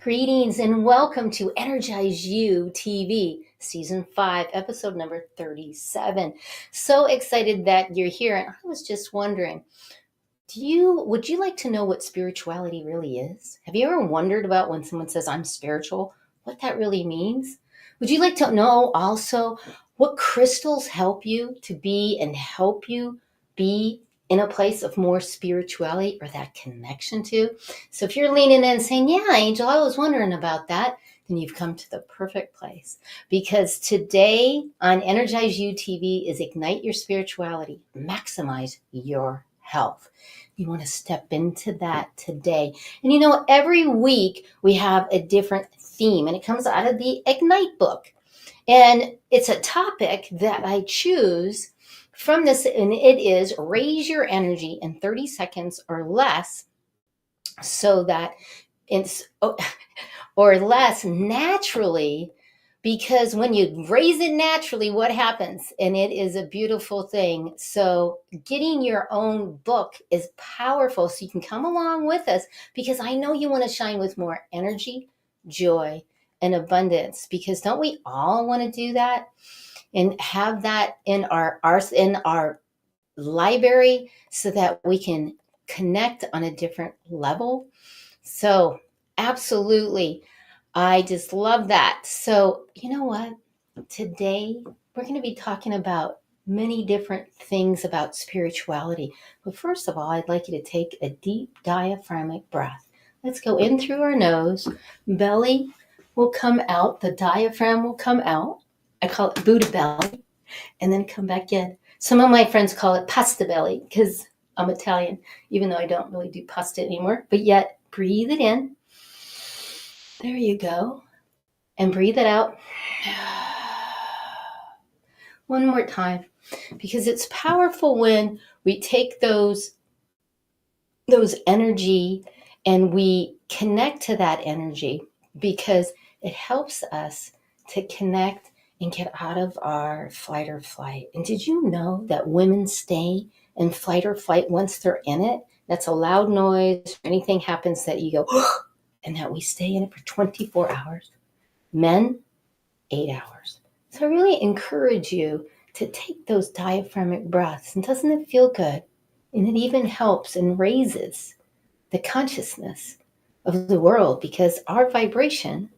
Greetings and welcome to Energize You TV, Season 5, Episode number 37. So excited that you're here. And I was just wondering, would you like to know what spirituality really is? Have you ever wondered about when someone says, I'm spiritual, what that really means? Would you like to know also what crystals help you to be and help you be in a place of more spirituality or that connection to? So if you're leaning in and saying, yeah, Angel, I was wondering about that, then you've come to the perfect place. Because today on Energize You TV is Ignite Your Spirituality, Maximize Your Health. You want to step into that today. And every week we have a different theme, and it comes out of the Ignite book. And it's a topic that I choose from this, and it is raise your energy in 30 seconds or less so that it's or less naturally, because when you raise it naturally, what happens? And it is a beautiful thing. So getting your own book is powerful. So you can come along with us, because I know you want to shine with more energy, joy, and abundance, because don't we all want to do that and have that in our library so that we can connect on a different level? So absolutely. I just love that. So you know what? Today we're going to be talking about many different things about spirituality. But first of all, I'd like you to take a deep diaphragmatic breath. Let's go in through our nose. Belly will come out. The diaphragm will come out. I call it Buddha belly. And then come back in. Some of my friends call it pasta belly because I'm Italian, even though I don't really do pasta anymore. But yet, breathe it in. There you go. And breathe it out. One more time, because it's powerful when we take those energy and we connect to that energy, because it helps us to connect and get out of our fight or flight. And did you know that women stay in fight or flight once they're in it? That's a loud noise. Anything happens that you go, and that we stay in it for 24 hours. Men, 8 hours. So I really encourage you to take those diaphragmatic breaths. And doesn't it feel good? And it even helps and raises the consciousness of the world, because our vibration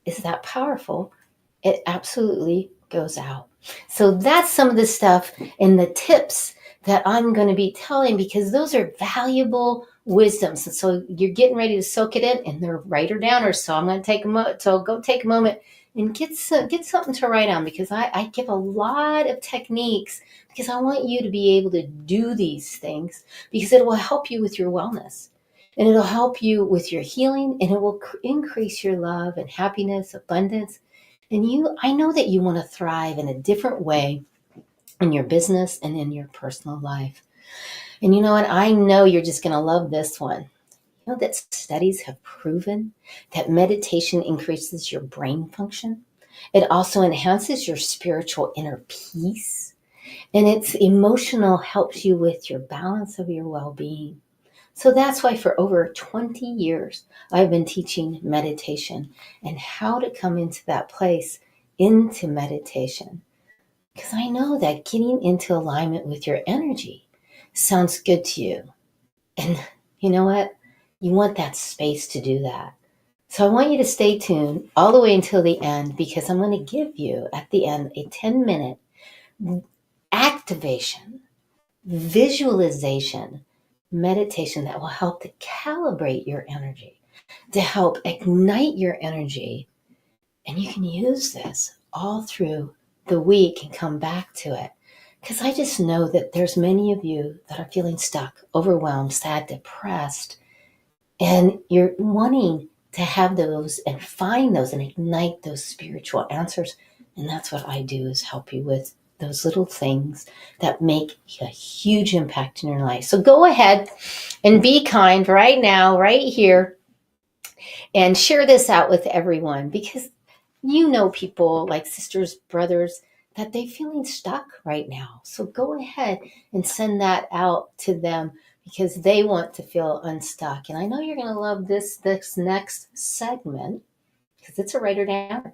is that powerful. It absolutely goes out. So that's some of the stuff and the tips that I'm going to be telling, because those are valuable wisdoms. And so you're getting ready to soak it in, and they're writer downers. So I'm going to take a moment. So go take a moment and get something to write on, because I give a lot of techniques, because I want you to be able to do these things, because it will help you with your wellness, and it'll help you with your healing, and it will increase your love and happiness, abundance. And I know that you want to thrive in a different way in your business and in your personal life. And you know what? I know you're just going to love this one. You know that studies have proven that meditation increases your brain function. It also enhances your spiritual inner peace. And it's emotional, helps you with your balance of your well-being. So that's why for over 20 years, I've been teaching meditation and how to come into that place, into meditation. Because I know that getting into alignment with your energy sounds good to you. And you know what? You want that space to do that. So I want you to stay tuned all the way until the end, because I'm going to give you at the end a 10-minute activation, visualization, meditation that will help to calibrate your energy, to help ignite your energy. And you can use this all through the week and come back to it. Because I just know that there's many of you that are feeling stuck, overwhelmed, sad, depressed, and you're wanting to have those and find those and ignite those spiritual answers. And that's what I do, is help you with those little things that make a huge impact in your life. So go ahead and be kind right now, right here, and share this out with everyone, because you know people like sisters, brothers, that they're feeling stuck right now. So go ahead and send that out to them, because they want to feel unstuck. And I know you're going to love this next segment because it's a writer down.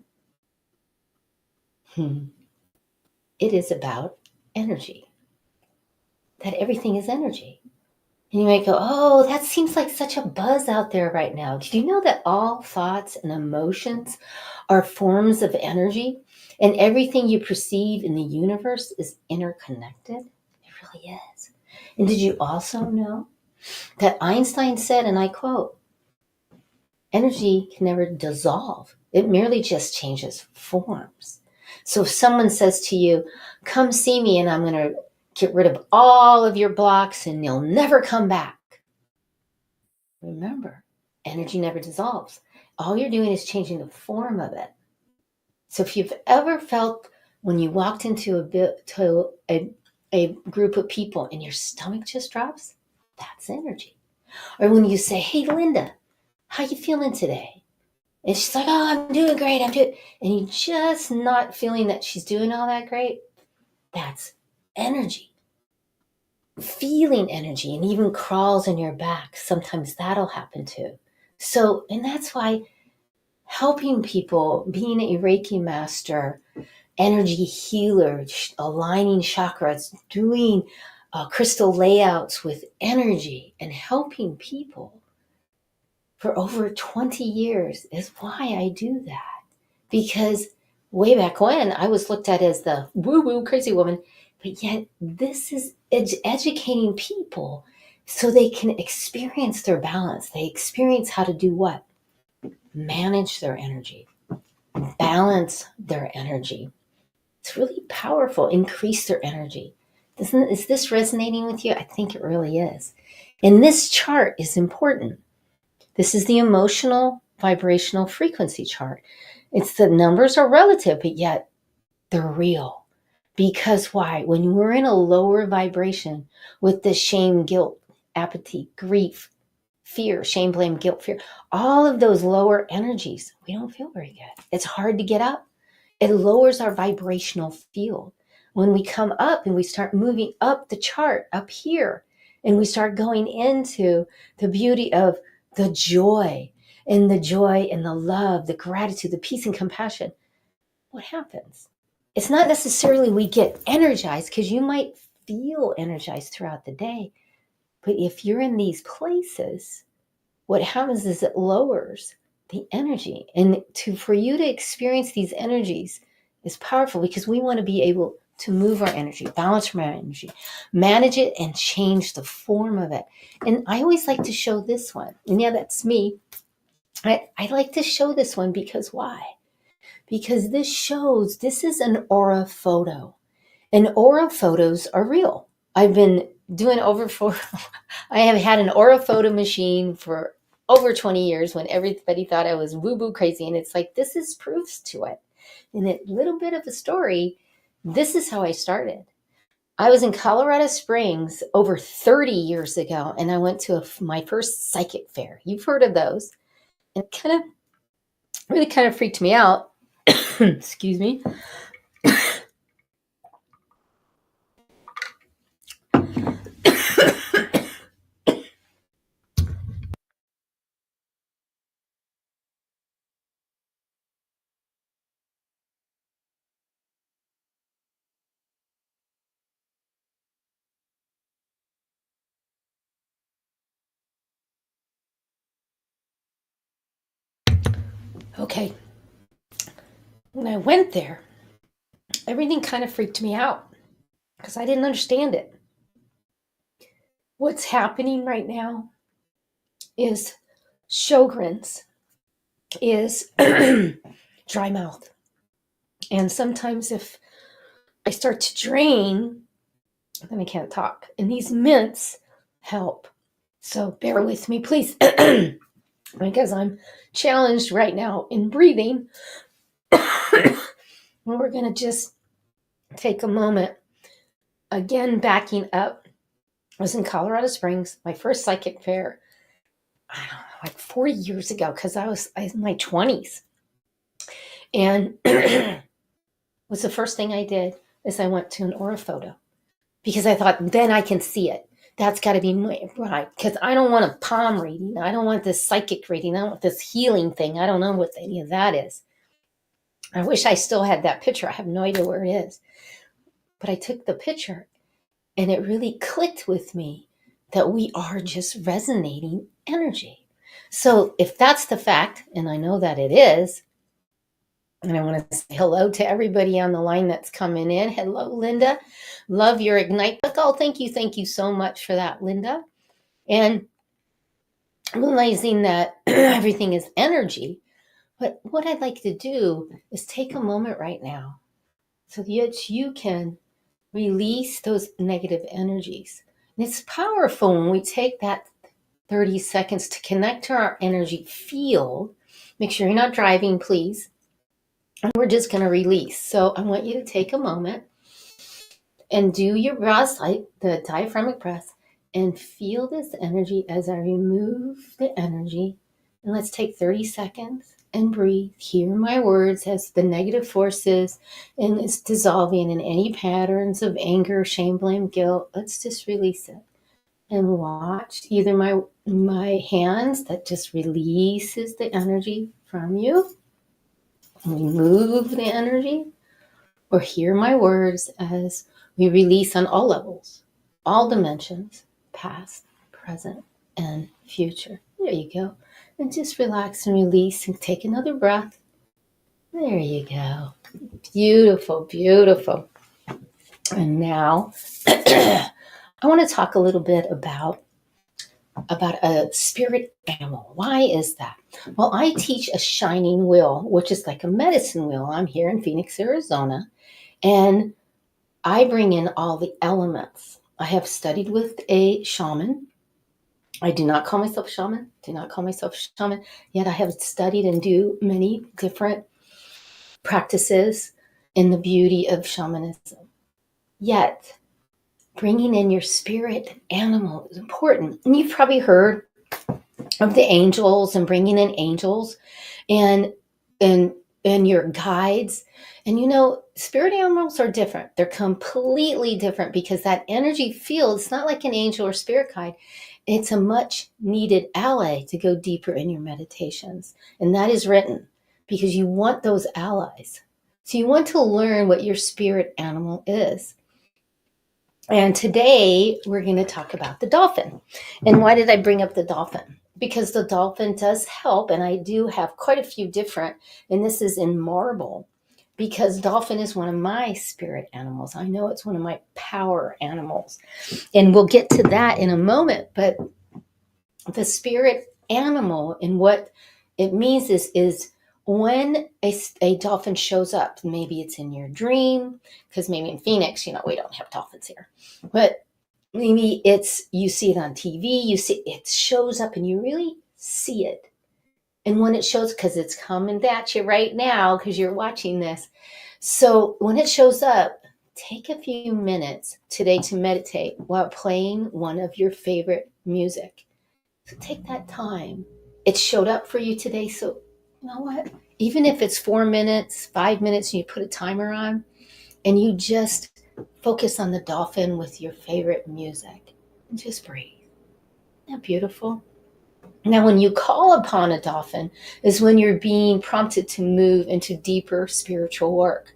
It is about energy, that everything is energy. And you might go, oh, that seems like such a buzz out there right now. Did you know that all thoughts and emotions are forms of energy? And everything you perceive in the universe is interconnected? It really is. And did you also know that Einstein said, and I quote, energy can never dissolve. It merely just changes forms. So if someone says to you, come see me and I'm going to get rid of all of your blocks and you'll never come back. Remember, energy never dissolves. All you're doing is changing the form of it. So if you've ever felt when you walked into a group of people and your stomach just drops, that's energy. Or when you say, hey, Linda, how you feeling today? And she's like, oh, I'm doing great. And you're just not feeling that she's doing all that great. That's energy. Feeling energy, and even crawls in your back. Sometimes that'll happen too. So, and that's why helping people, being a Reiki master, energy healer, aligning chakras, doing crystal layouts with energy and helping people for over 20 years is why I do that. Because way back when, I was looked at as the woo-woo crazy woman, but yet this is educating people so they can experience their balance. They experience how to do what? Manage their energy, balance their energy. It's really powerful. Increase their energy. Is this resonating with you? I think it really is. And this chart is important. This is the emotional vibrational frequency chart. It's the numbers are relative, but yet they're real. Because why? When we're in a lower vibration with the shame, guilt, apathy, grief, fear, shame, blame, guilt, fear, all of those lower energies, we don't feel very good. It's hard to get up. It lowers our vibrational field. When we come up and we start moving up the chart, up here, and we start going into the beauty of the joy and the love, the gratitude, the peace and compassion, what happens? It's not necessarily we get energized, because you might feel energized throughout the day. But if you're in these places, what happens is it lowers the energy. And for you to experience these energies is powerful, because we want to be able to move our energy, balance our energy, manage it, and change the form of it. And I always like to show this one. And yeah, that's me. I like to show this one because why? Because this is an aura photo. And aura photos are real. I've been doing I have had an aura photo machine for over 20 years when everybody thought I was woo-woo crazy. And it's like, this is proofs to it. And a little bit of a story, this is how I started. I was in Colorado Springs over 30 years ago, and I went to my first psychic fair. You've heard of those. And it really kind of freaked me out. Excuse me. Okay. When I went there, everything kind of freaked me out because I didn't understand it. What's happening right now is Sjogren's, is dry mouth. And sometimes if I start to drain, then I can't talk. And these mints help. So bear with me, please, because I'm challenged right now in breathing. We're going to just take a moment. Again, backing up. I was in Colorado Springs, my first psychic fair, I don't know, like 40 years ago, because I was in my 20s. And the first thing I did is I went to an aura photo, because I thought, then I can see it. That's got to be right, because I don't want a palm reading. I don't want this psychic reading. I don't want this healing thing. I don't know what any of that is. I wish I still had that picture. I have no idea where it is. But I took the picture and it really clicked with me that we are just resonating energy. So if that's the fact, and I know that it is, and I want to say hello to everybody on the line that's coming in. Hello, Linda. Love your Ignite book. Oh, thank you so much for that, Linda. And realizing that everything is energy. But what I'd like to do is take a moment right now so that you can release those negative energies. And it's powerful when we take that 30 seconds to connect to our energy field. Make sure you're not driving, please. And we're just going to release. So I want you to take a moment and do your breath, like the diaphragmatic breath, and feel this energy as I remove the energy. And let's take 30 seconds and breathe. Hear my words as the negative forces and it's dissolving in any patterns of anger, shame, blame, guilt. Let's just release it. And watch either my hands that just releases the energy from you. Remove the energy, or hear my words as we release on all levels, all dimensions, past, present, and future. There you go. And just relax and release and take another breath. There you go. Beautiful, beautiful. And now I want to talk a little bit about a spirit animal. Why is that? Well, I teach a shining wheel, which is like a medicine wheel. I'm here in Phoenix, Arizona, and I bring in all the elements. I have studied with a shaman. I do not call myself shaman, yet I have studied and do many different practices in the beauty of shamanism. Yet, bringing in your spirit animal is important. And you've probably heard of the angels and bringing in angels and your guides. And you know, spirit animals are different. They're completely different because that energy field, it's not like an angel or spirit guide. It's a much needed ally to go deeper in your meditations. And that is written because you want those allies. So you want to learn what your spirit animal is. And today we're going to talk about the dolphin. And why did I bring up the dolphin? Because the dolphin does help, and I do have quite a few different, and this is in marble, because dolphin is one of my spirit animals. I know it's one of my power animals, and we'll get to that in a moment. But the spirit animal and what it means is when a dolphin shows up, maybe it's in your dream, because maybe in Phoenix, we don't have dolphins here, but maybe you see it on TV, it shows up and you really see it. And when it shows, because it's coming at you right now, because you're watching this. So when it shows up, take a few minutes today to meditate while playing one of your favorite music. So take that time. It showed up for you today. So you know what? Even if it's 4 minutes, 5 minutes, and you put a timer on, and you just focus on the dolphin with your favorite music, and just breathe. Isn't that beautiful? Now, when you call upon a dolphin is when you're being prompted to move into deeper spiritual work.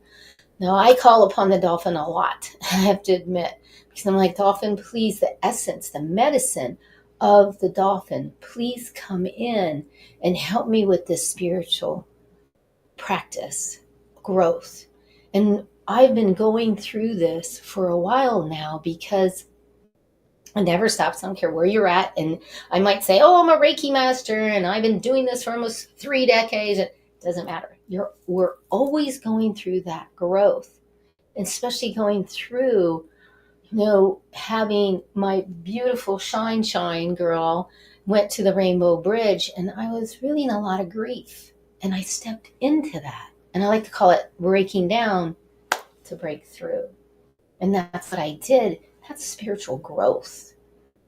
Now, I call upon the dolphin a lot, I have to admit, because I'm like, dolphin, please, the essence, the medicine of the dolphin, please come in and help me with this spiritual practice, growth. And I've been going through this for a while now because it never stops. I don't care where you're at. And I might say, oh, I'm a Reiki master and I've been doing this for almost 3 decades. It doesn't matter. We're always going through that growth, especially going through, having my beautiful shine girl went to the Rainbow Bridge, and I was really in a lot of grief. And I stepped into that. And I like to call it breaking down to break through. And that's what I did. That's spiritual growth.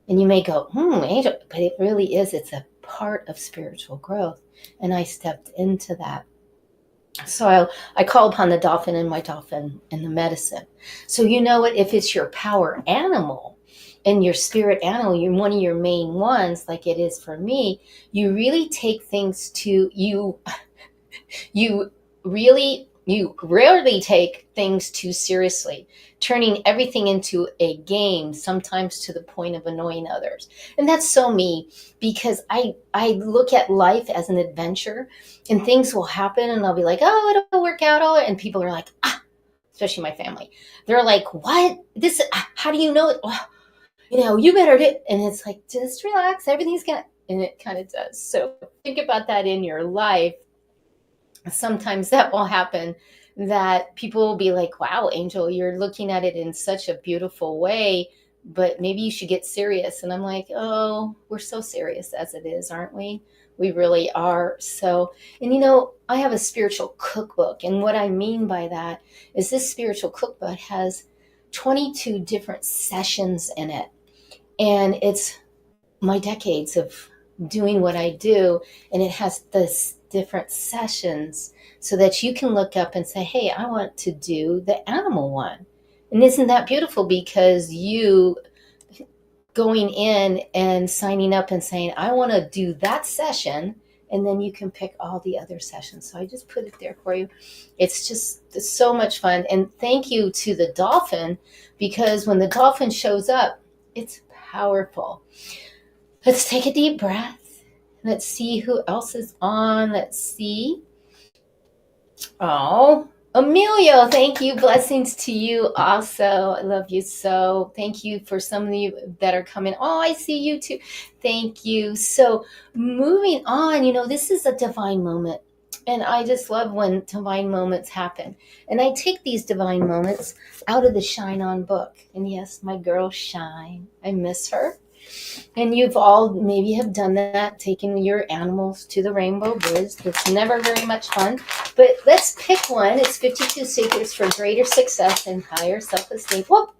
And you may go, angel, but it really is. It's a part of spiritual growth. And I stepped into that. So I call upon the dolphin and my dolphin and the medicine. So you know what? If it's your power animal, and your spirit animal, you're one of your main ones, like it is for me, you really take things to you. You rarely take things too seriously, turning everything into a game, sometimes to the point of annoying others. And that's so me, because I look at life as an adventure, and things will happen and I'll be like, oh, it'll work out. And people are like, especially my family. They're like, what? This, how do you know it? Well, you better do. And it's like, just relax. Everything's going to, and it kind of does. So think about that in your life. Sometimes that will happen, that people will be like, wow, Angel, you're looking at it in such a beautiful way, but maybe you should get serious. And I'm like, oh, we're so serious as it is, aren't we? We really are. So, and I have a spiritual cookbook. And what I mean by that is this spiritual cookbook has 22 different sessions in it. And it's my decades of doing what I do. And it has this different sessions so that you can look up and say, hey, I want to do the animal one. And isn't that beautiful? Because you going in and signing up and saying, I want to do that session, and then you can pick all the other sessions. So I just put it there for you. It's so much fun. And thank you to the dolphin, because when the dolphin shows up, it's powerful. Let's take a deep breath. Let's see who else is on. Let's see. Oh, Emilio, thank you. Blessings to you also. I love you so. Thank you for some of you that are coming. Oh, I see you too. Thank you. So moving on, this is a divine moment. And I just love when divine moments happen. And I take these divine moments out of the Shine On book. And yes, my girl Shine, I miss her. And you've all maybe have done that, taking your animals to the Rainbow Bridge. It's never very much fun. But let's pick one. It's 52 Secrets for Greater Success and Higher Self-Esteem. Whoop!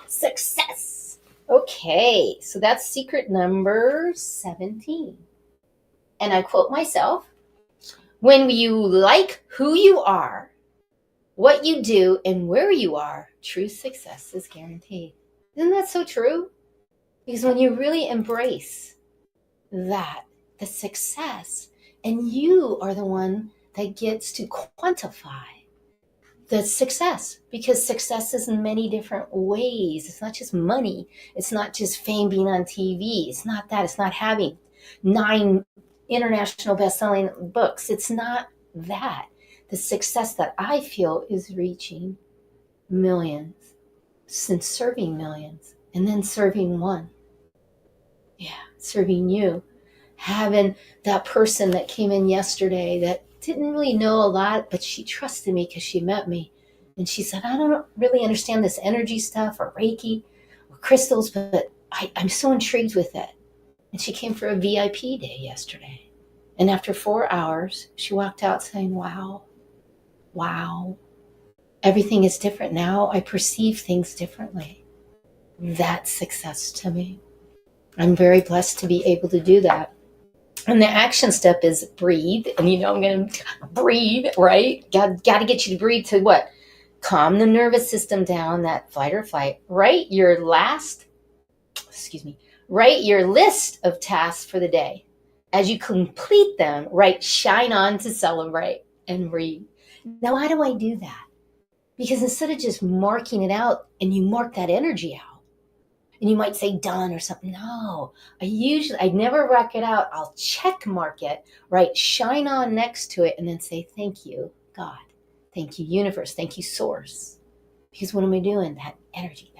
Success! Okay, so that's secret number 17. And I quote myself, when you like who you are, what you do, and where you are, true success is guaranteed. Isn't that so true? Because when you really embrace that, the success, and you are the one that gets to quantify the success, because success is in many different ways. It's not just money. It's not just fame, being on TV. It's not that. It's not having 9 international best-selling books. It's not that. The success that I feel is reaching millions, since serving millions, and then serving one. Yeah, serving you. Having that person that came in yesterday that didn't really know a lot, but she trusted me because she met me. And she said, I don't really understand this energy stuff or Reiki or crystals, but I'm so intrigued with it. And she came for a VIP day yesterday. And after 4 hours, she walked out saying, wow, everything is different now. I perceive things differently. That's success to me. I'm very blessed to be able to do that. And the action step is breathe. And I'm going to breathe, right? Got to get you to breathe to what? Calm the nervous system down, that fight or flight. Write your list of tasks for the day. As you complete them, write shine on to celebrate and breathe. Now, why do I do that? Because instead of just marking it out, and you mark that energy out, and you might say done or something. No, I never mark it out. I'll check mark it, write shine on next to it, and then say, thank you, God. Thank you, universe. Thank you, source. Because what am I doing? That energy,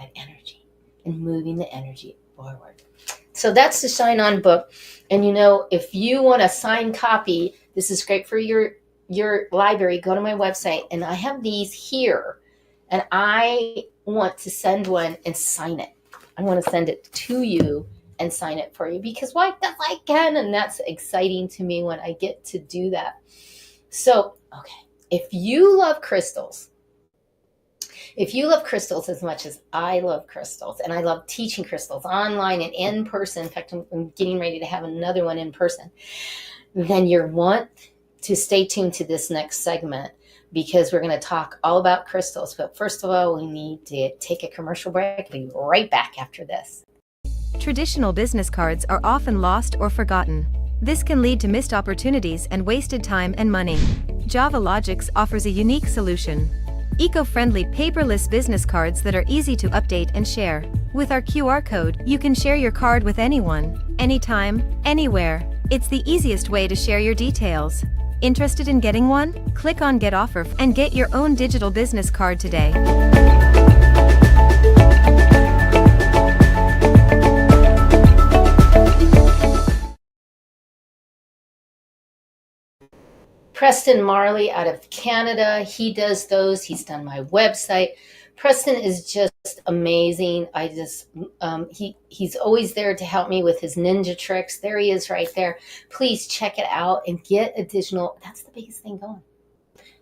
and moving the energy forward. So that's the Shine On book. And if you want a signed copy, this is great for your library. Go to my website, and I have these here, and I want to send one and sign it. I want to send it to you and sign it for you, because why? Because I can, and that's exciting to me when I get to do that. So, okay, if you love crystals as much as I love crystals, and I love teaching crystals online and in person, in fact, I'm getting ready to have another one in person, then you want to stay tuned to this next segment, because we're going to talk all about crystals. But first of all, we need to take a commercial break. I'll be right back after this. Traditional business cards are often lost or forgotten. This can lead to missed opportunities and wasted time and money. 𝗘𝗲𝗏𝗃𝗃 offers a unique solution. Eco-friendly paperless business cards that are easy to update and share. With our QR code, you can share your card with anyone, anytime, anywhere. It's the easiest way to share your details. Interested in getting one? Click on Get Offer and get your own digital business card today. Preston Marley out of Canada, he does those. He's done my website. Preston is just amazing. He's always there to help me with his ninja tricks. There he is right there. Please check it out and get additional. That's the biggest thing going.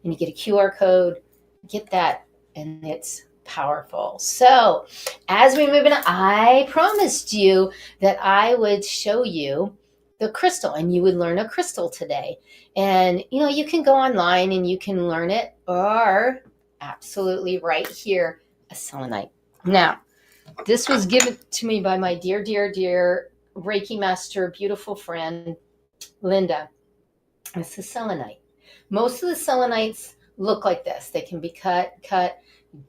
And you get a QR code, get that, and it's powerful. So as we move in, I promised you that I would show you the crystal and you would learn a crystal today. And you can go online and you can learn it, or absolutely right here, a selenite. Now, this was given to me by my dear, dear, dear Reiki master, beautiful friend, Linda. It's a selenite. Most of the selenites look like this. They can be cut.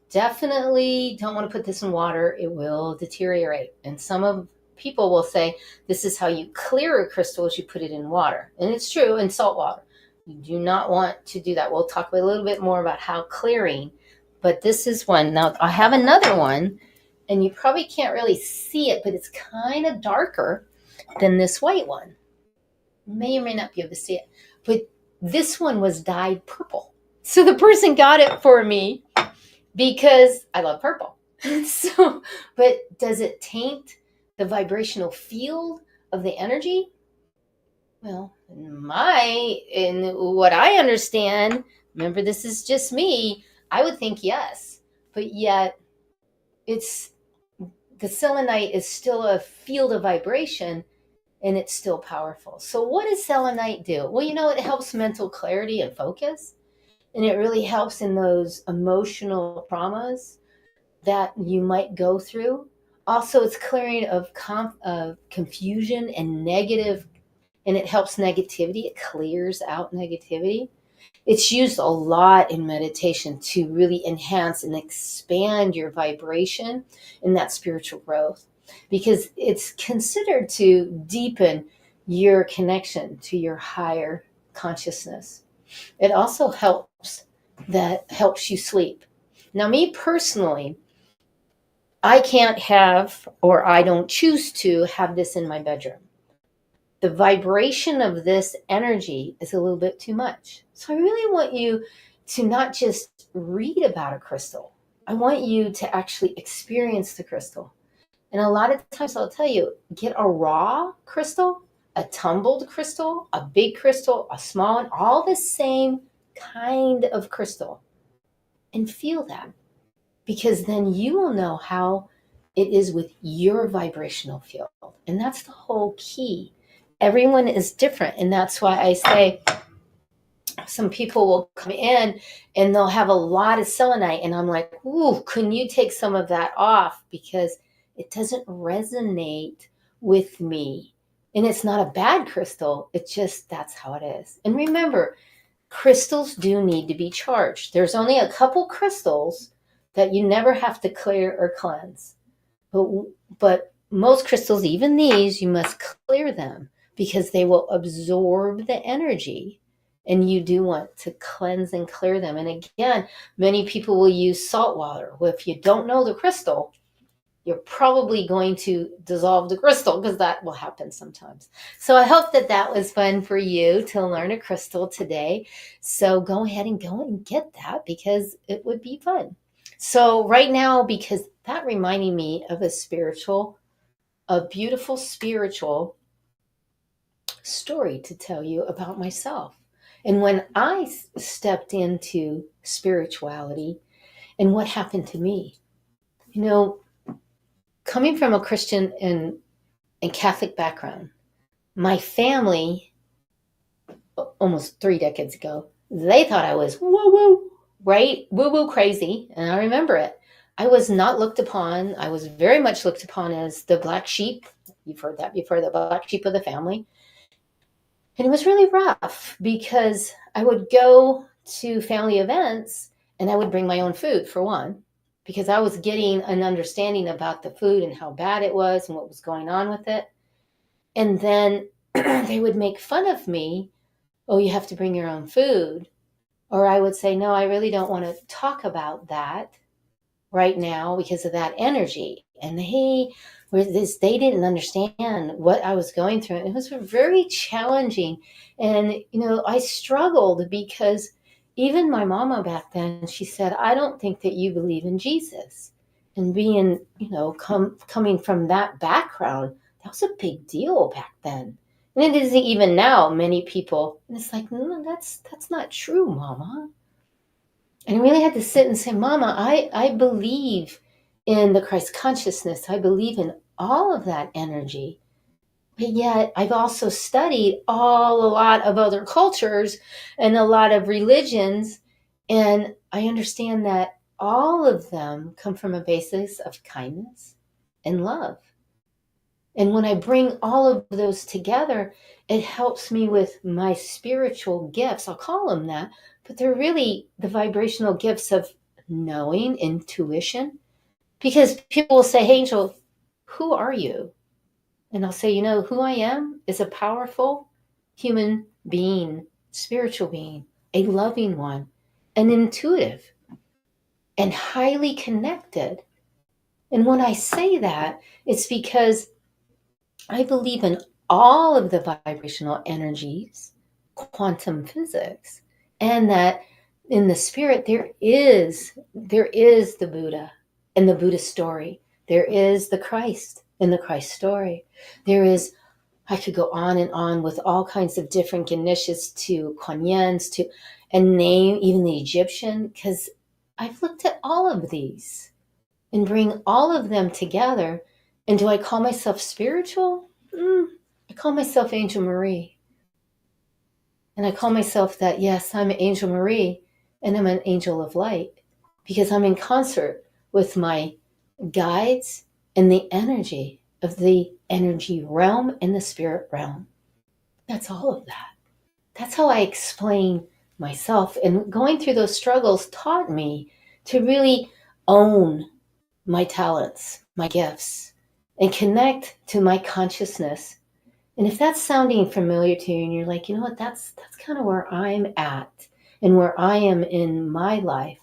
Definitely don't want to put this in water. It will deteriorate. And some people will say this is how you clear a crystal, is you put it in water. And it's true, in salt water. You do not want to do that. We'll talk a little bit more about how clearing, but this is one. Now I have another one, and you probably can't really see it, but it's kind of darker than this white one. May or may not be able to see it, but this one was dyed purple. So the person got it for me because I love purple. So, but does it taint the vibrational field of the energy? Well, in what I understand, remember this is just me, I would think yes, but yet the selenite is still a field of vibration and it's still powerful. So what does selenite do? Well, it helps mental clarity and focus, and it really helps in those emotional traumas that you might go through. Also, it's clearing of confusion and negative, and it helps negativity. It clears out negativity. It's used a lot in meditation to really enhance and expand your vibration in that spiritual growth, because it's considered to deepen your connection to your higher consciousness. It also helps you sleep. Now, me personally, I can't have, or I don't choose to have this in my bedroom. The vibration of this energy is a little bit too much. So I really want you to not just read about a crystal. I want you to actually experience the crystal. And a lot of times I'll tell you, get a raw crystal, a tumbled crystal, a big crystal, a small one, all the same kind of crystal, and feel that. Because then you will know how it is with your vibrational field. And that's the whole key. Everyone is different. And that's why I say some people will come in and they'll have a lot of selenite. And I'm like, ooh, can you take some of that off? Because it doesn't resonate with me. And it's not a bad crystal. It's just, that's how it is. And remember, crystals do need to be charged. There's only a couple crystals that you never have to clear or cleanse. But most crystals, even these, you must clear them because they will absorb the energy, and you do want to cleanse and clear them. And again, many people will use salt water. Well, if you don't know the crystal, you're probably going to dissolve the crystal, because that will happen sometimes. So I hope that was fun for you to learn a crystal today. So go ahead and go and get that, because it would be fun. So right now, because that reminded me of a beautiful spiritual story to tell you about myself. And when I stepped into spirituality and what happened to me, coming from a Christian and Catholic background, my family, almost 3 decades ago, they thought I was woo-woo. right? Woo-woo crazy. And I remember it. I was not looked upon. I was very much looked upon as the black sheep. You've heard that before, the black sheep of the family. And it was really rough because I would go to family events and I would bring my own food, for one, because I was getting an understanding about the food and how bad it was and what was going on with it. And then they would make fun of me. Oh, you have to bring your own food. Or I would say, no, I really don't want to talk about that right now because of that energy. And they didn't understand what I was going through. And it was very challenging. And, I struggled because even my mama back then, she said, I don't think that you believe in Jesus. And being, coming from that background, that was a big deal back then. And it isn't even now, many people. And it's like, no, that's not true, Mama. And I really had to sit and say, Mama, I believe in the Christ consciousness. I believe in all of that energy. But yet I've also studied a lot of other cultures and a lot of religions. And I understand that all of them come from a basis of kindness and love. And when I bring all of those together, it helps me with my spiritual gifts. I'll call them that, but they're really the vibrational gifts of knowing, intuition. Because people will say, hey, Angel, who are you? And I'll say, who I am is a powerful human being, spiritual being, a loving one, an intuitive, and highly connected. And when I say that, it's because I believe in all of the vibrational energies, quantum physics, and that in the spirit there is the Buddha and the Buddha story. There is the Christ in the Christ story. There is, I could go on and on with all kinds of different Ganeshas to Kuan Yins and name even the Egyptian, because I've looked at all of these and bring all of them together. And do I call myself spiritual? I call myself Angel Marie. And I call myself that, yes, I'm Angel Marie, and I'm an angel of light because I'm in concert with my guides and the energy of the energy realm and the spirit realm. That's all of that. That's how I explain myself. And going through those struggles taught me to really own my talents, my gifts, and connect to my consciousness. And if that's sounding familiar to you and you're like, you know what, that's kind of where I'm at and where I am in my life,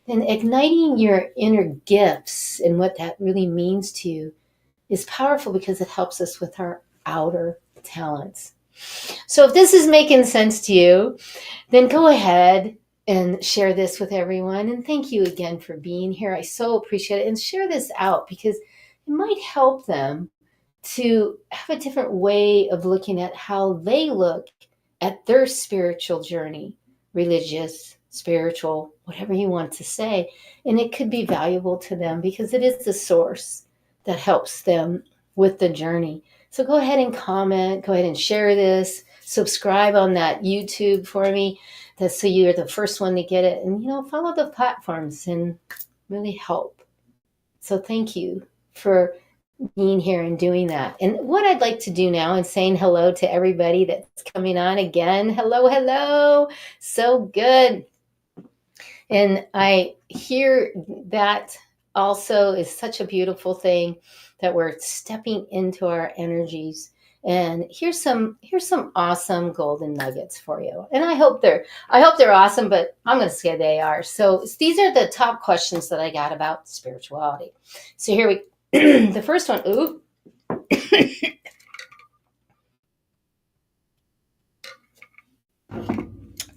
then igniting your inner gifts and what that really means to you is powerful because it helps us with our outer talents. So if this is making sense to you, then go ahead and share this with everyone. And thank you again for being here. I so appreciate it. And share this out because it might help them to have a different way of looking at how they look at their spiritual journey, religious, spiritual, whatever you want to say. And it could be valuable to them because it is the source that helps them with the journey. So go ahead and comment, go ahead and share this, subscribe on that YouTube for me, so you're the first one to get it, and follow the platforms and really help. So thank you for being here and doing that. And what I'd like to do now is saying hello to everybody that's coming on again. Hello. So good. And I hear that also is such a beautiful thing that we're stepping into our energies. And here's some awesome golden nuggets for you. And I hope they're awesome, but I'm going to say they are. So these are the top questions that I got about spirituality. So here we the first one,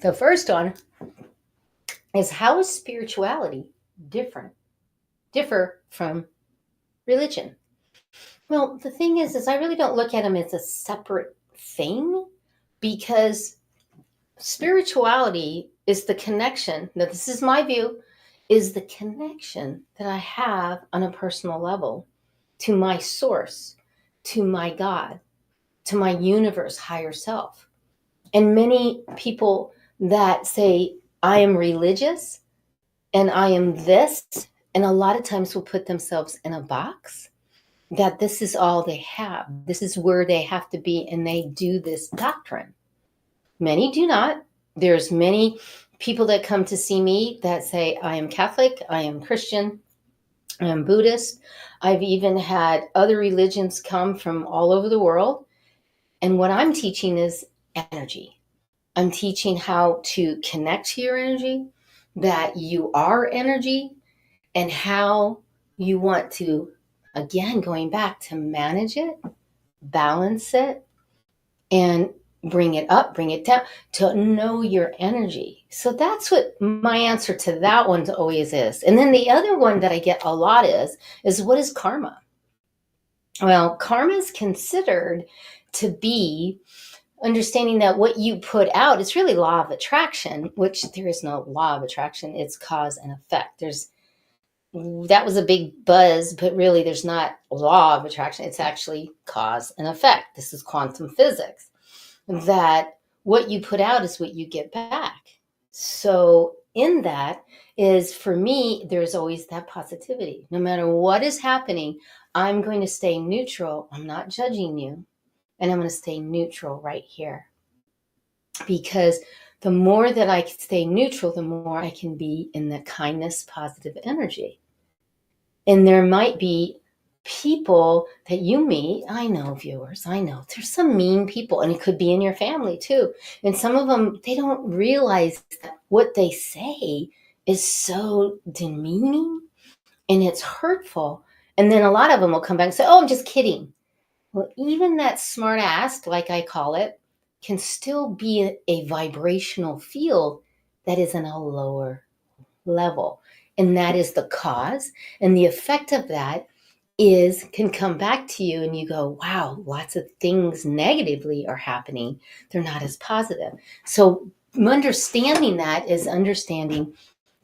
the first one is, how is spirituality differ from religion? Well, the thing is I really don't look at them as a separate thing, because spirituality is the connection. Now, this is my view, is the connection that I have on a personal level to my source, to my God, to my universe, higher self. And many people that say, I am religious, and I am this. And a lot of times will put themselves in a box that this is all they have. This is where they have to be, and they do this doctrine. Many do not. There's many people that come to see me that say, I am Catholic, I am Christian, I am Buddhist. I've even had other religions come from all over the world. And what I'm teaching is energy. I'm teaching how to connect to your energy, that you are energy, and how you want to, again, going back to manage it, balance it, and bring it up, bring it down, to know your energy. So that's what my answer to that one always is. And then the other one that I get a lot is what is karma? Well, karma is considered to be understanding that what you put out, it's really law of attraction, which there is no law of attraction. It's cause and effect. That was a big buzz, but really there's not a law of attraction. It's actually cause and effect. This is quantum physics, that what you put out is what you get back. So in that is, for me, there's always that positivity. No matter what is happening, I'm going to stay neutral. I'm not judging you. And I'm going to stay neutral right here. Because the more that I stay neutral, the more I can be in the kindness, positive energy. And there might be people that you meet, I know, viewers, I know there's some mean people, and it could be in your family too. And some of them, they don't realize that what they say is so demeaning and it's hurtful. And then a lot of them will come back and say, oh, I'm just kidding. Well, even that smart ass, like I call it, can still be a vibrational field that is in a lower level. And that is the cause. And the effect of that can come back to you, and you go, wow, lots of things negatively are happening. They're not as positive. So understanding that is understanding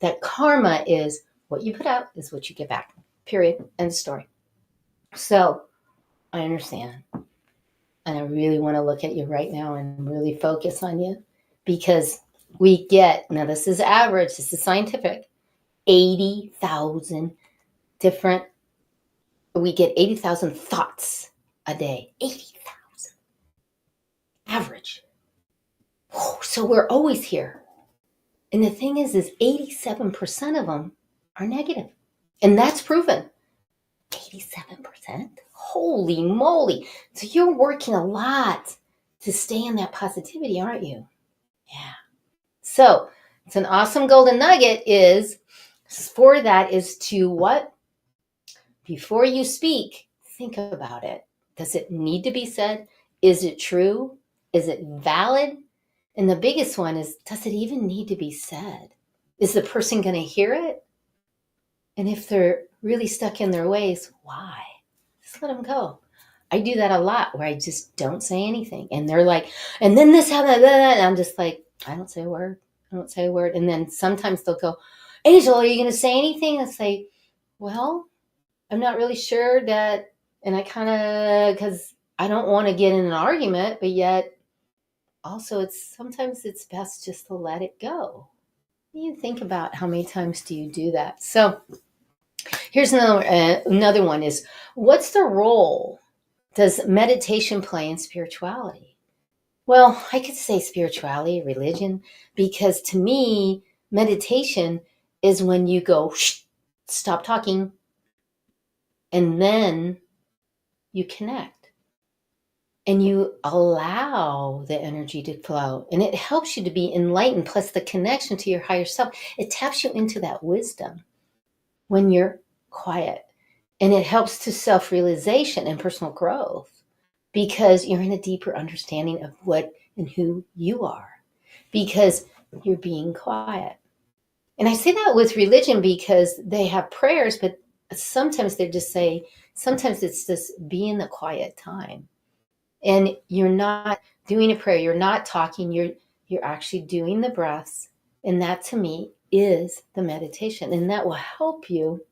that karma is what you put out is what you get back. Period. End of story. So I understand. And I really want to look at you right now and really focus on you, because we get, now this is average, this is scientific, 80,000 different, we get 80,000 thoughts a day. 80,000. Average. Oh, so we're always here. And the thing is 87% of them are negative. And that's proven. 87%? Holy moly. So you're working a lot to stay in that positivity, aren't you? Yeah. So it's an awesome golden nugget is to what? Before you speak, think about it. Does it need to be said? Is it true? Is it valid? And the biggest one is, does it even need to be said? Is the person going to hear it? And if they're really stuck in their ways, why? Just let them go. I do that a lot, where I just don't say anything. And they're like, and then this happened, and I'm just like, I don't say a word. I don't say a word. And then sometimes they'll go, Angel, are you going to say anything? I say, well, I'm not really sure that, and I kind of, because I don't want to get in an argument, but yet also sometimes it's best just to let it go. You think about how many times do you do that? So here's another one is, what's the role does meditation play in spirituality? Well, I could say spirituality, religion, because to me, meditation is when you go, shh, stop talking, and then you connect and you allow the energy to flow, and it helps you to be enlightened. Plus the connection to your higher self, it taps you into that wisdom when you're quiet, and it helps to self-realization and personal growth, because you're in a deeper understanding of what and who you are, because you're being quiet. And I say that with religion because they have prayers, but sometimes they just say, sometimes it's just be in the quiet time. And you're not doing a prayer, you're not talking, you're actually doing the breaths. And that to me is the meditation. And that will help you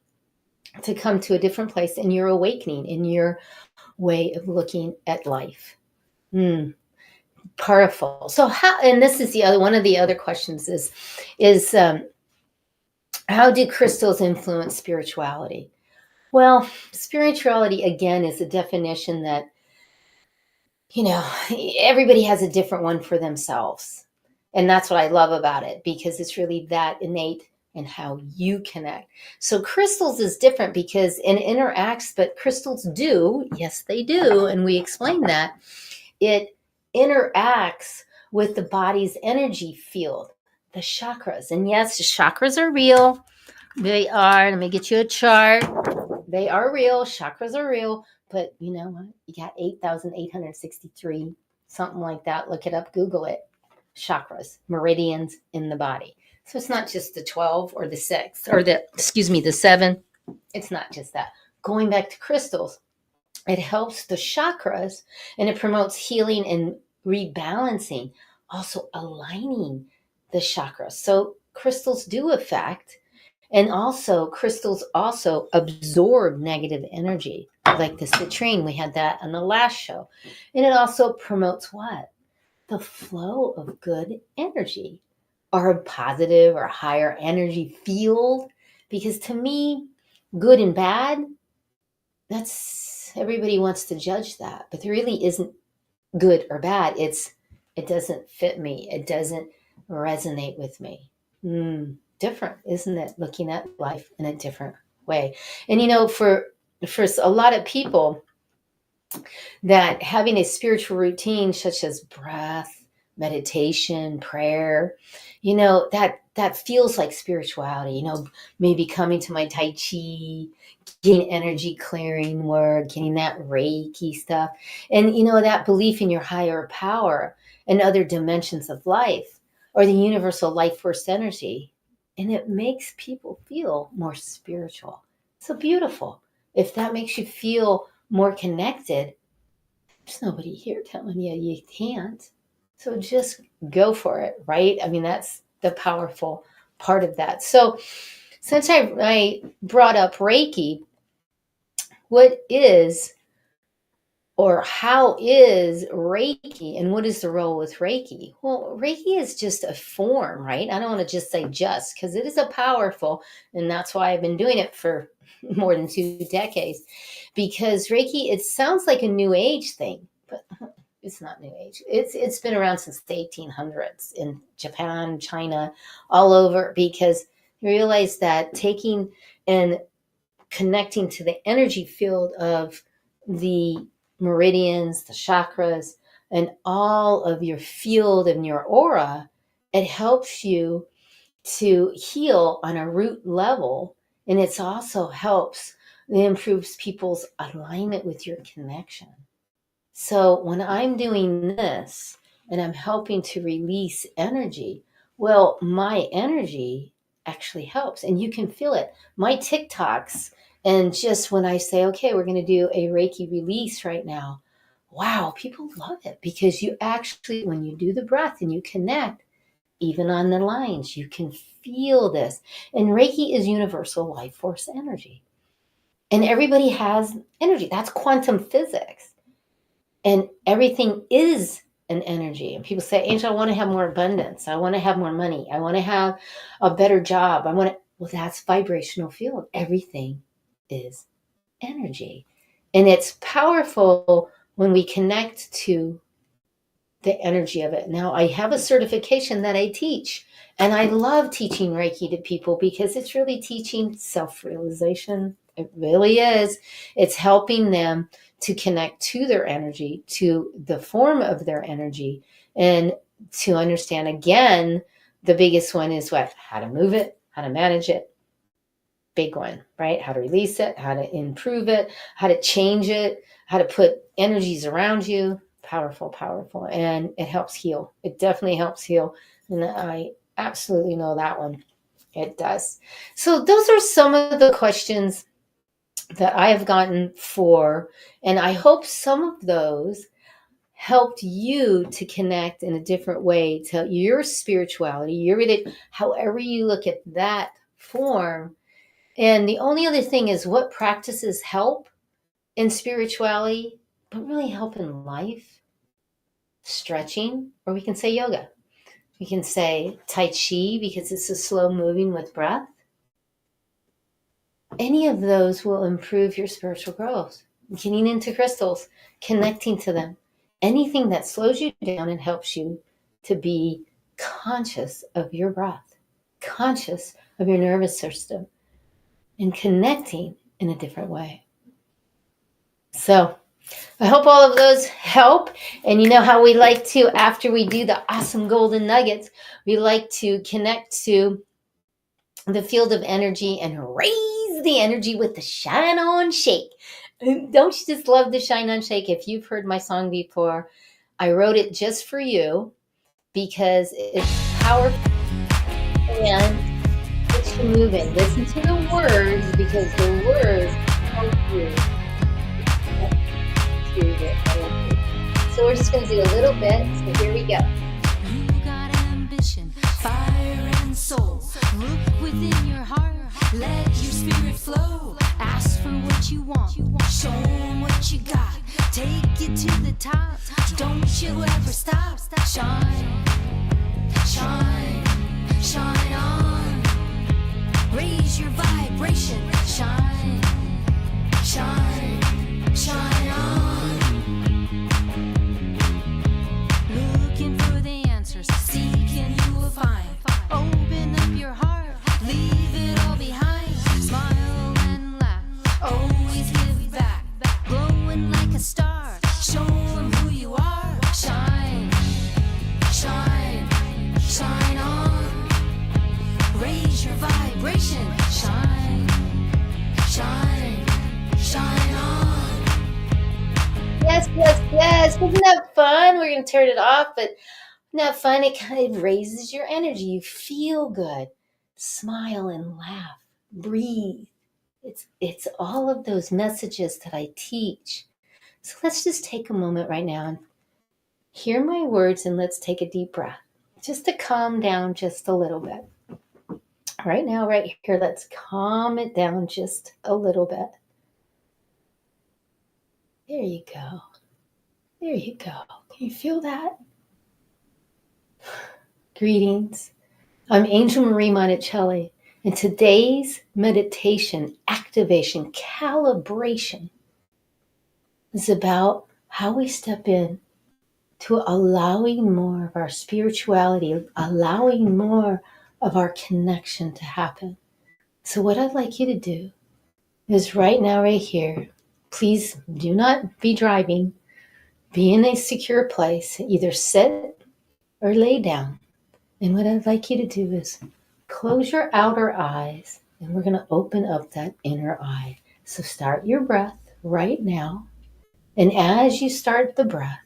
to come to a different place in your awakening, in your way of looking at life. Powerful. So how, and this is one of the other questions is How do crystals influence spirituality? Well, spirituality, again, is a definition that, you know, everybody has a different one for themselves. And that's what I love about it, because it's really that innate in how you connect. So crystals is different because it interacts, but crystals do, yes, they do. And we explain that it interacts with the body's energy field, the chakras. And yes, the chakras are real. They are. Let me get you a chart. They are real. Chakras are real. But you know what? You got 8,863, something like that. Look it up, Google it. Chakras, meridians in the body. So it's not just the 12 or the 6 or the 7. It's not just that. Going back to crystals, it helps the chakras and it promotes healing and rebalancing, also aligning the chakras. So crystals do affect, and also crystals also absorb negative energy, like the citrine. We had that on the last show. And it also promotes what? The flow of good energy, or a positive or higher energy field. Because to me, good and bad, that's, everybody wants to judge that, but there really isn't good or bad. It doesn't fit me. It doesn't resonate with me. Different, isn't it? Looking at life in a different way. And you know, for a lot of people, that having a spiritual routine such as breath, meditation, prayer, you know, that feels like spirituality. You know, maybe coming to my Tai Chi, getting energy clearing work, getting that Reiki stuff. And, you know, that belief in your higher power and other dimensions of life, or the universal life force energy. And it makes people feel more spiritual. So beautiful. If that makes you feel more connected, there's nobody here telling you you can't. So just go for it, right? I mean, that's the powerful part of that. So since I brought up Reiki, what is, or how is Reiki, and what is the role with Reiki? Well, Reiki is just a form, right? I don't want to just say just, because it is a powerful, and that's why I've been doing it for more than 2 decades. Because Reiki, it sounds like a new age thing, but it's not new age. It's been around since the 1800s in Japan, China, all over, because you realize that taking and connecting to the energy field of the meridians, the chakras, and all of your field and your aura, it helps you to heal on a root level. And it also helps, it improves people's alignment with your connection. So when I'm doing this and I'm helping to release energy, well, my energy actually helps, and you can feel it. My TikToks, and just when I say, okay, we're going to do a Reiki release right now, wow, people love it, because you actually, when you do the breath and you connect, even on the lines, you can feel this. And Reiki is universal life force energy. And everybody has energy. That's quantum physics. And everything is an energy. And people say, Angel, I want to have more abundance. I want to have more money. I want to have a better job. Well, that's vibrational field. Everything is energy. And it's powerful when we connect to the energy of it. Now, I have a certification that I teach, and I love teaching Reiki to people, because it's really teaching self-realization. It really is. It's helping them to connect to their energy, to the form of their energy, and to understand, again, the biggest one is what? How to move it, how to manage it. Big one, right? How to release it, how to improve it, how to change it, how to put energies around you. Powerful, powerful. And it helps heal. It definitely helps heal. And I absolutely know that one. It does. So those are some of the questions that I have gotten for, and I hope some of those helped you to connect in a different way to your spirituality, your religion, however you look at that form. And the only other thing is, what practices help in spirituality, but really help in life? Stretching, or we can say yoga. We can say Tai Chi, because it's a slow moving with breath. Any of those will improve your spiritual growth. Getting into crystals, connecting to them. Anything that slows you down and helps you to be conscious of your breath, conscious of your nervous system, and connecting in a different way. So I hope all of those help. And you know how we like to, after we do the awesome golden nuggets, we like to connect to the field of energy and raise the energy with the shine on shake. Don't you just love the shine on shake? If you've heard my song before, I wrote it just for you because it's powerful and it's you moving. Listen to the words because the words help you to the energy. So we're just going to do a little bit. So here we go. You got ambition, fire and soul. Look within your heart, let your spirit flow. Ask for what you want, show them what you got. Take it to the top, don't you ever stop. Shine, shine, shine on. Raise your vibration, shine, shine, shine on. Looking for the answers, seeking you will find. Open up your heart, leave it all behind. Smile and laugh, always give back. Glowing like a star, show them who you are. Shine, shine, shine on. Raise your vibration, shine, shine, shine on. Yes, yes, yes. Isn't that fun? We're going to turn it off, but isn't that fun? It kind of raises your energy. You feel good. Smile and laugh. Breathe. It's all of those messages that I teach. So let's just take a moment right now and hear my words and let's take a deep breath just to calm down just a little bit. Right now, right here, let's calm it down just a little bit. There you go. There you go. Can you feel that? Greetings. I'm Angel Marie Monticelli, and today's meditation, activation, calibration is about how we step in to allowing more of our spirituality, allowing more of our connection to happen. So what I'd like you to do is right now, right here, please do not be driving. Be in a secure place. Either sit or lay down. And what I'd like you to do is close your outer eyes and we're going to open up that inner eye. So start your breath right now. And as you start the breath,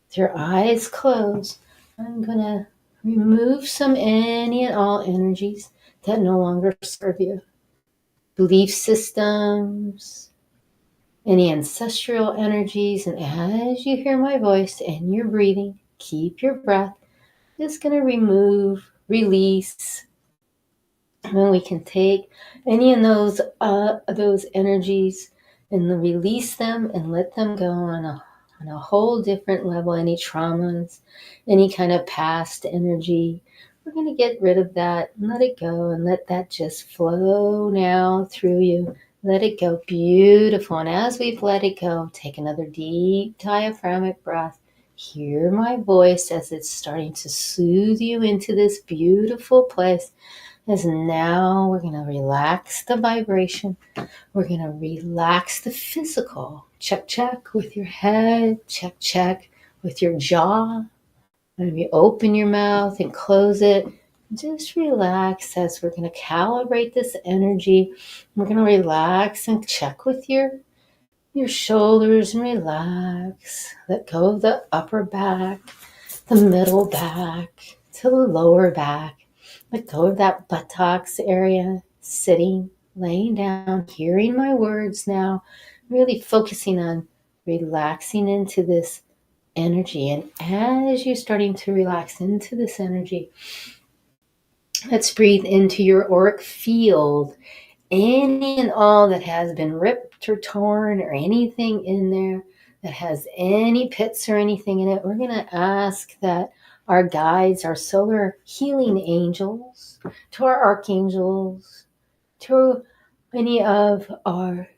with your eyes closed, I'm going to remove any and all energies that no longer serve you. Belief systems, any ancestral energies. And as you hear my voice and you're breathing, keep your breath. Just going to remove, release. And then we can take any of those energies and release them and let them go on a whole different level. Any traumas, any kind of past energy, we're going to get rid of that and let it go and let that just flow now through you. Let it go. Beautiful. And as we've let it go, take another deep diaphragmatic breath. Hear my voice as it's starting to soothe you into this beautiful place. As now we're going to relax the vibration. We're going to relax the physical. Check, check with your head. Check, check with your jaw. And you open your mouth and close it. Just relax as we're going to calibrate this energy. We're going to relax and check with your shoulders and relax. Let go of the upper back, the middle back, to the lower back. Let go of that buttocks area, sitting, laying down, hearing my words now, really focusing on relaxing into this energy. And as you're starting to relax into this energy, let's breathe into your auric field. Any and all that has been ripped or torn or anything in there that has any pits or anything in it, we're going to ask that our guides, our solar healing angels, to our archangels, to any of our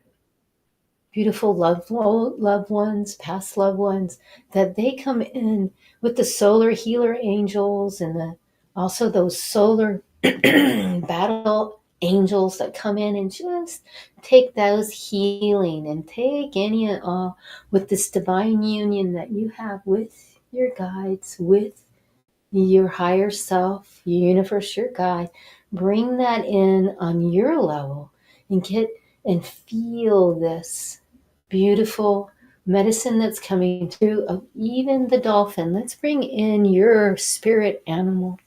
beautiful loved ones, past loved ones, that they come in with the solar healer angels and also those solar battle angels that come in and just take those healing and take any and all with this divine union that you have with your guides, with your higher self, your universe, your guide. Bring that in on your level and get and feel this beautiful medicine that's coming through of even the dolphin. Let's bring in your spirit animal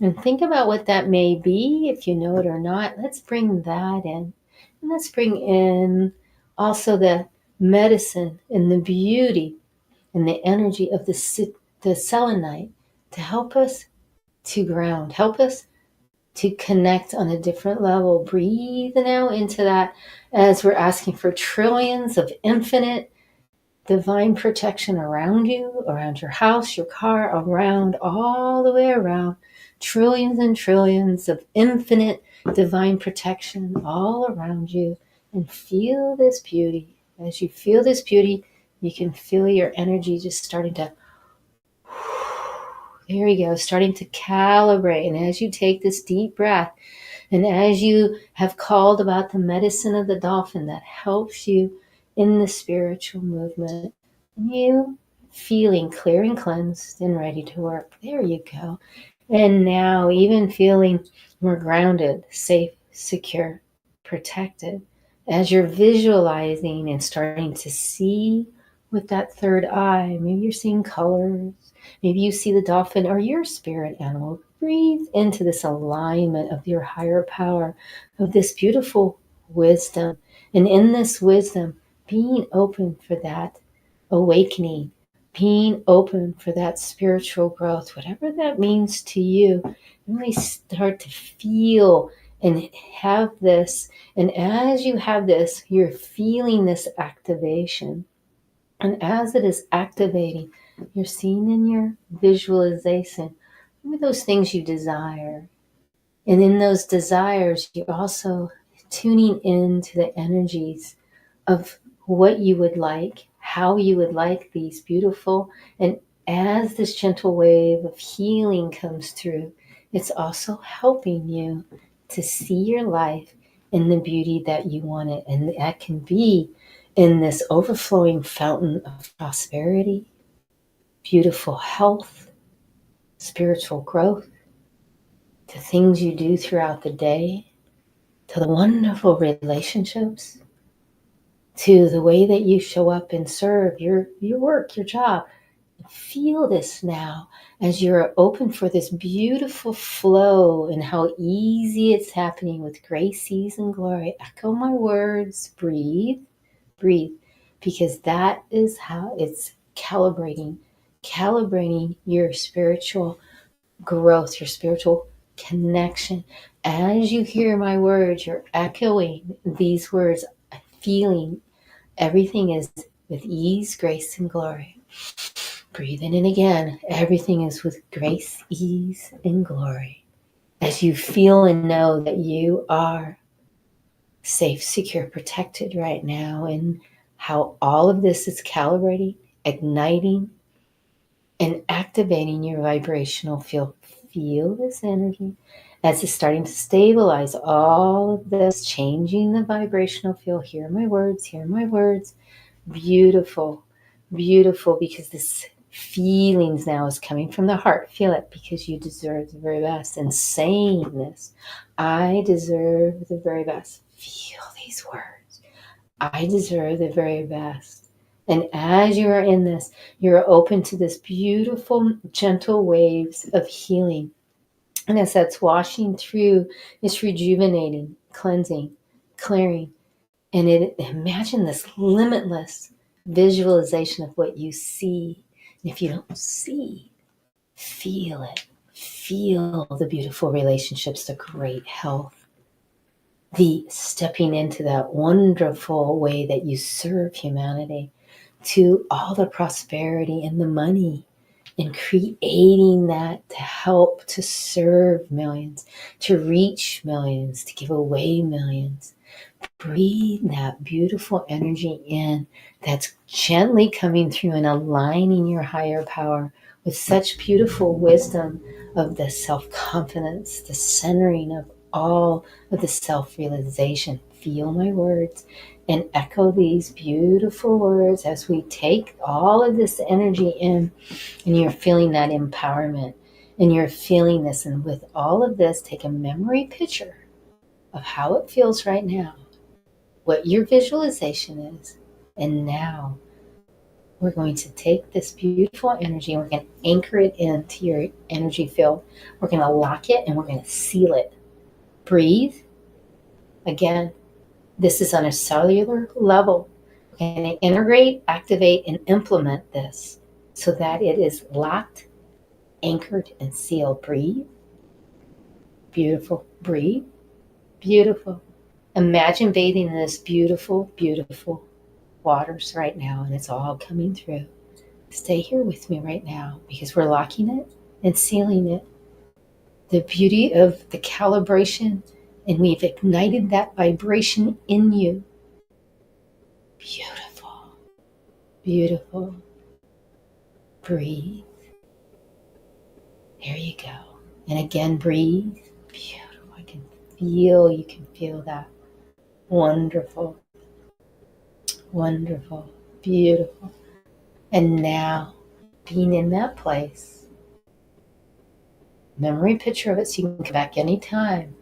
and think about what that may be, if you know it or not. Let's bring that in. And let's bring in also the medicine and the beauty and the energy of the selenite to help us to ground, help us to connect on a different level. Breathe now into that as we're asking for trillions of infinite divine protection around you, around your house, your car, around, all the way around. Trillions and trillions of infinite divine protection all around you. And feel this beauty. As you feel this beauty, you can feel your energy just starting to, there you go, starting to calibrate. And as you take this deep breath, and as you have called about the medicine of the dolphin that helps you in the spiritual movement, you feeling clear and cleansed and ready to work. There you go. And now even feeling more grounded, safe, secure, protected, as you're visualizing and starting to see with that third eye. Maybe you're seeing colors. Maybe you see the dolphin or your spirit animal. Breathe into this alignment of your higher power, of this beautiful wisdom. And in this wisdom, being open for that awakening, being open for that spiritual growth, whatever that means to you, really start to feel and have this. And as you have this, you're feeling this activation. And as it is activating, you're seeing in your visualization those things you desire. And in those desires, you're also tuning into the energies of what you would like, how you would like these beautiful. And as this gentle wave of healing comes through, it's also helping you to see your life in the beauty that you want it. And that can be in this overflowing fountain of prosperity, beautiful health, spiritual growth, to things you do throughout the day, to the wonderful relationships, to the way that you show up and serve your work, your job. Feel this now as you're open for this beautiful flow and how easy it's happening with grace, ease, and glory. Echo my words, breathe, breathe, because that is how it's calibrating your spiritual growth, your spiritual connection. As you hear my words, you're echoing these words, feeling everything is with ease, grace, and glory. Breathing in again, everything is with grace, ease, and glory. As you feel and know that you are safe, secure, protected right now, and how all of this is calibrating, igniting, and activating your vibrational field. Feel this energy as it's starting to stabilize all of this, changing the vibrational field. Hear my words, hear my words. Beautiful, beautiful, because this feelings now is coming from the heart. Feel it, because you deserve the very best. And saying this, I deserve the very best. Feel these words. I deserve the very best. And as you are in this, you're open to this beautiful, gentle waves of healing. And as that's washing through, it's rejuvenating, cleansing, clearing. And imagine this limitless visualization of what you see. And if you don't see, feel it. Feel the beautiful relationships, the great health, the stepping into that wonderful way that you serve humanity, to all the prosperity and the money, and creating that to help to serve millions, to reach millions, to give away millions. breathe that beautiful energy in that's gently coming through and aligning your higher power with such beautiful wisdom of the self-confidence, the centering of all of the self-realization. Feel my words and echo these beautiful words as we take all of this energy in, and you're feeling that empowerment and you're feeling this. And with all of this, take a memory picture of how it feels right now, what your visualization is. And now we're going to take this beautiful energy and we're going to anchor it into your energy field. We're going to lock it and we're going to seal it. Breathe. Again, this is on a cellular level. We're going to integrate, activate, and implement this so that it is locked, anchored, and sealed. Breathe. Beautiful. Breathe. Beautiful. Imagine bathing in this beautiful, beautiful waters right now, and it's all coming through. Stay here with me right now because we're locking it and sealing it. The beauty of the calibration, and we've ignited that vibration in you. Beautiful. Beautiful. Breathe. There you go. And again, breathe. Beautiful. I can feel, you can feel that. Wonderful. Wonderful. Beautiful. And now, being in that place, memory picture of it so you can come back anytime.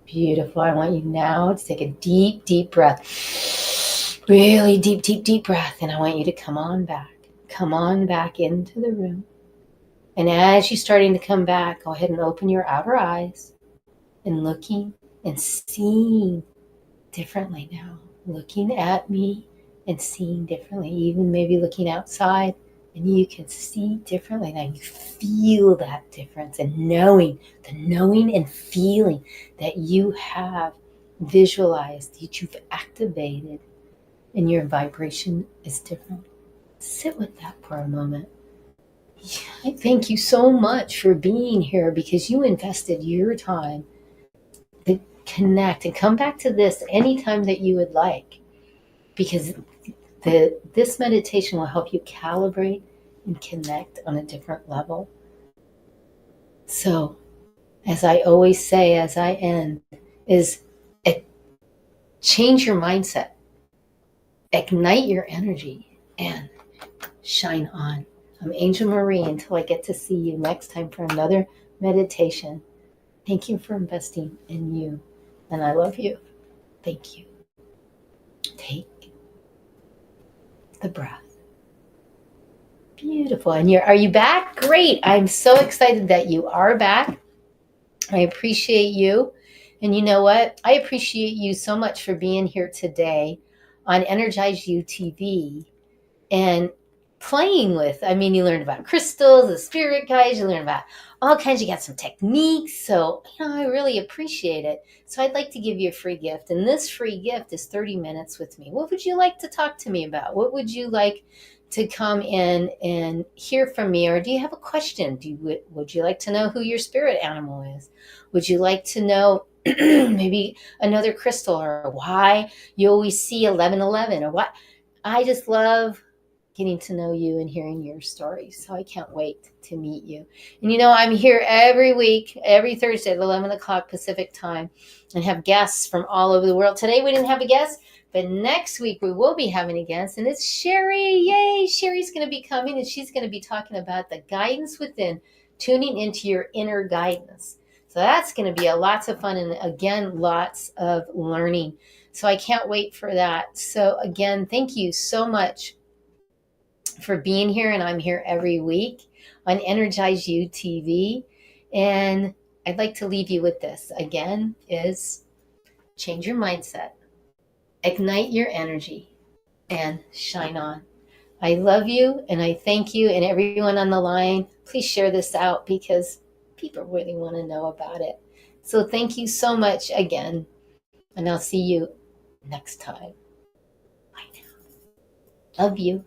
Beautiful. I want you now to take a deep, deep breath. Really deep, deep, deep breath. And I want you to come on back. Come on back into the room. And as you're starting to come back, go ahead and open your outer eyes and looking and seeing differently now. Looking at me and seeing differently. Even maybe looking outside and you can see differently. Now you feel that difference and knowing and feeling that you have visualized, that you've activated, and your vibration is different. Sit with that for a moment. I thank you so much for being here because you invested your time to connect and come back to this anytime that you would like, because this meditation will help you calibrate and connect on a different level. So, as I always say as I end, is change your mindset, ignite your energy, and shine on. I'm Angel Marie until I get to see you next time for another meditation. Thank you for investing in you, and I love you. Thank you. Take the breath. Beautiful. And are you back? Great. I'm so excited that you are back. I appreciate you. And you know what? I appreciate you so much for being here today on Energized You TV and playing with. I mean, you learned about crystals, the spirit guides, you learned about all kinds, you got some techniques. So, I really appreciate it. So I'd like to give you a free gift. And this free gift is 30 minutes with me. What would you like to talk to me about? What would you like to come in and hear from me? Or do you have a question? Would you like to know who your spirit animal is? Would you like to know maybe another crystal, or why you always see 1111, or what? I just love getting to know you and hearing your stories. So I can't wait to meet you. And I'm here every week, every Thursday at 11 o'clock Pacific time, and have guests from all over the world. Today we didn't have a guest, but next week we will be having a guest, and it's Sherry. Yay! Sherry's going to be coming, and she's going to be talking about the guidance within, tuning into your inner guidance. So that's going to be lots of fun, and again, lots of learning. So I can't wait for that. So again, thank you so much for being here, and I'm here every week on Energize You TV. And I'd like to leave you with this again, is change your mindset, ignite your energy, and shine on. I love you, and I thank you, and everyone on the line, please share this out because people really want to know about it. So thank you so much again, and I'll see you next time. Bye now. Love you.